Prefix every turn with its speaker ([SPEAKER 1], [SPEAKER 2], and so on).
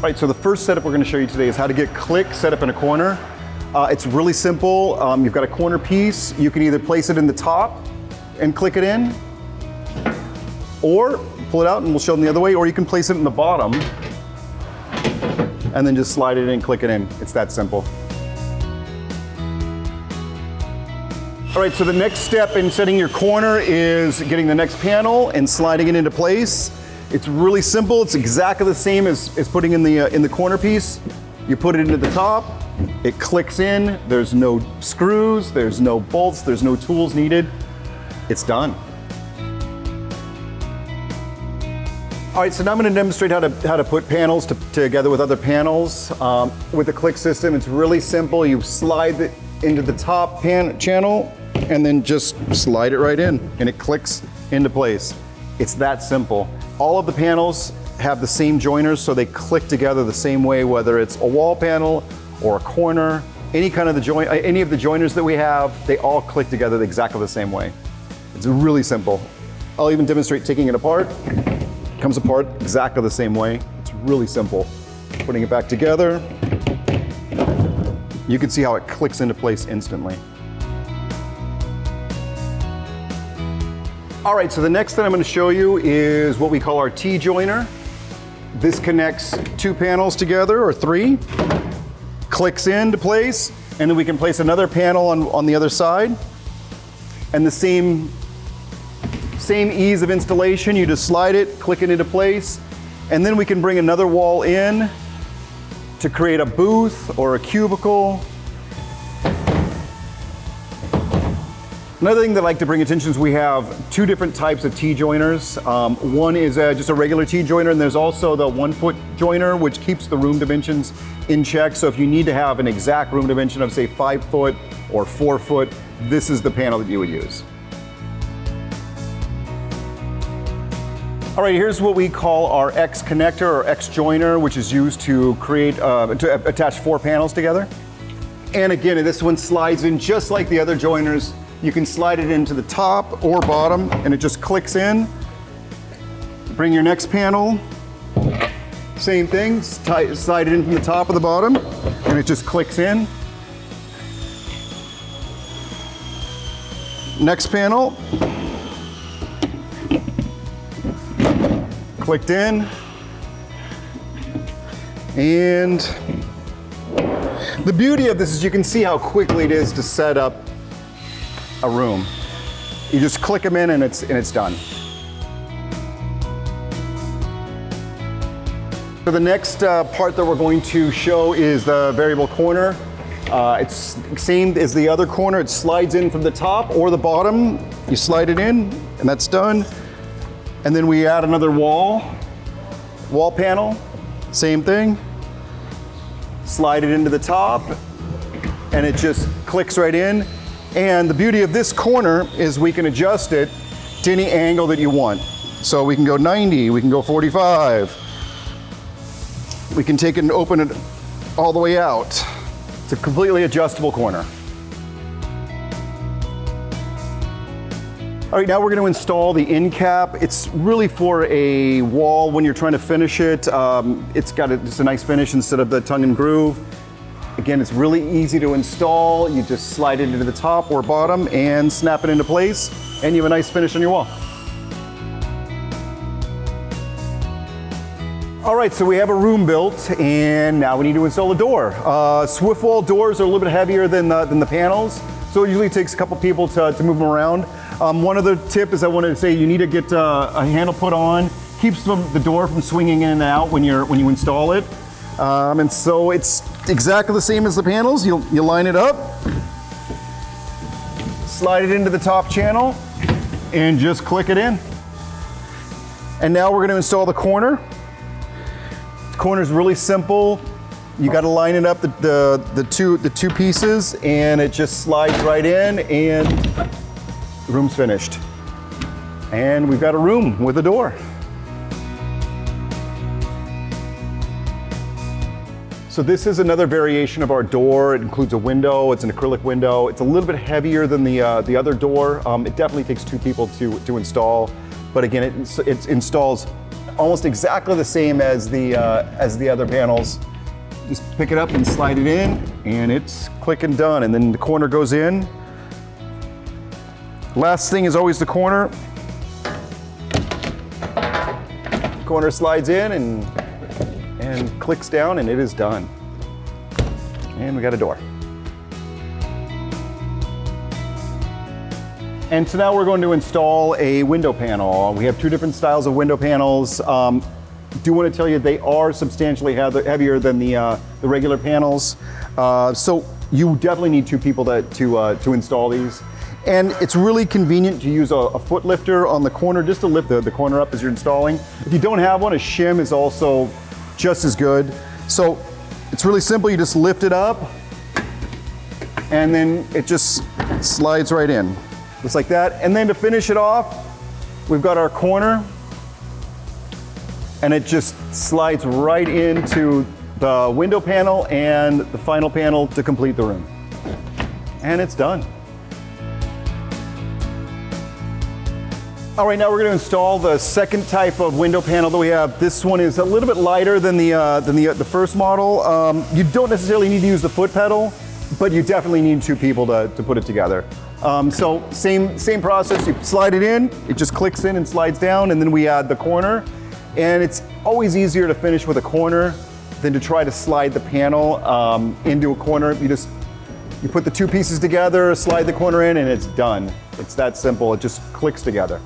[SPEAKER 1] All right, so the first setup we're going to show you today is how to get Click set up in a corner. It's really simple. You've got a corner piece. You can either place it in the top and click it in, or pull it out and we'll show them the other way, or you can place it in the bottom and then just slide it in and click it in. It's that simple. All right, so the next step in setting your corner is getting the next panel and sliding it into place. It's really simple. It's exactly the same as putting in the corner piece. You put it into the top, it clicks in. There's no screws, there's no bolts, there's no tools needed. It's done. All right, so now I'm going to demonstrate how to put panels together with other panels. With the Click system, it's really simple. You slide it into the top channel and then just slide it right in and it clicks into place. It's that simple. All of the panels have the same joiners, so they click together the same way, whether it's a wall panel or a corner, any of the joiners that we have, they all click together exactly the same way. It's really simple. I'll even demonstrate taking it apart. It comes apart exactly the same way. It's really simple. Putting it back together, you can see how it clicks into place instantly. All right, so the next thing I'm going to show you is what we call our T-joiner. This connects two panels together, or three, clicks into place, and then we can place another panel on the other side. And the same ease of installation, you just slide it, click it into place, and then we can bring another wall in to create a booth or a cubicle. Another thing that I like to bring attention is we have two different types of T-joiners. One is just a regular T-joiner, and there's also the 1 foot joiner, which keeps the room dimensions in check. So if you need to have an exact room dimension of say 5 foot or 4 foot, this is the panel that you would use. All right, here's what we call our X connector or X joiner, which is used to to attach 4 panels together. And again, this one slides in just like the other joiners. You can slide it into the top or bottom and it just clicks in. Bring your next panel, same thing, slide it in from the top or the bottom and it just clicks in. Next panel, clicked in, and the beauty of this is you can see how quickly it is to set up a room. You just click them in and it's done. So the next part that we're going to show is the variable corner. It's same as the other corner. It slides in from the top or the bottom. You slide it in and that's done. And then we add another wall panel, same thing. Slide it into the top and it just clicks right in. And the beauty of this corner is we can adjust it to any angle that you want. So we can go 90, we can go 45. We can take it and open it all the way out. It's a completely adjustable corner. All right, now we're going to install the end cap. It's really for a wall when you're trying to finish it. It's got just a nice finish instead of the tongue and groove. Again, it's really easy to install. You just slide it into the top or bottom and snap it into place, and you have a nice finish on your wall. All right, so we have a room built, and now we need to install a door. SwiftWall doors are a little bit heavier than the panels, so it usually takes a couple people to move them around. One other tip is I wanted to say you need to get a handle put on. Keeps the door from swinging in and out when you install it. And so it's exactly the same as the panels. You line it up, slide it into the top channel, and just click it in. And now we're going to install the corner. The corner is really simple. You got to line it up the two pieces, and it just slides right in, and the room's finished. And we've got a room with a door. So this is another variation of our door. It includes a window. It's an acrylic window. It's a little bit heavier than the other door. It definitely takes 2 people to install, but again, it installs almost exactly the same as the other panels. Just pick it up and slide it in, and it's click and done. And then the corner goes in. Last thing is always the corner. Corner slides in and clicks down, and it is done. And we got a door. And so now we're going to install a window panel. We have two different styles of window panels. Do want to tell you they are substantially heavier than the regular panels. So you definitely need two people to install these. And it's really convenient to use a foot lifter on the corner just to lift the corner up as you're installing. If you don't have one, a shim is also just as good. So it's really simple. You just lift it up and then it just slides right in. Just like that. And then to finish it off, we've got our corner, and it just slides right into the window panel and the final panel to complete the room. And it's done. All right, now we're going to install the second type of window panel that we have. This one is a little bit lighter than the first model. You don't necessarily need to use the foot pedal, but you definitely need two people to put it together. So same process, you slide it in, it just clicks in and slides down, and then we add the corner. And it's always easier to finish with a corner than to try to slide the panel into a corner. You put the two pieces together, slide the corner in, and it's done. It's that simple, it just clicks together.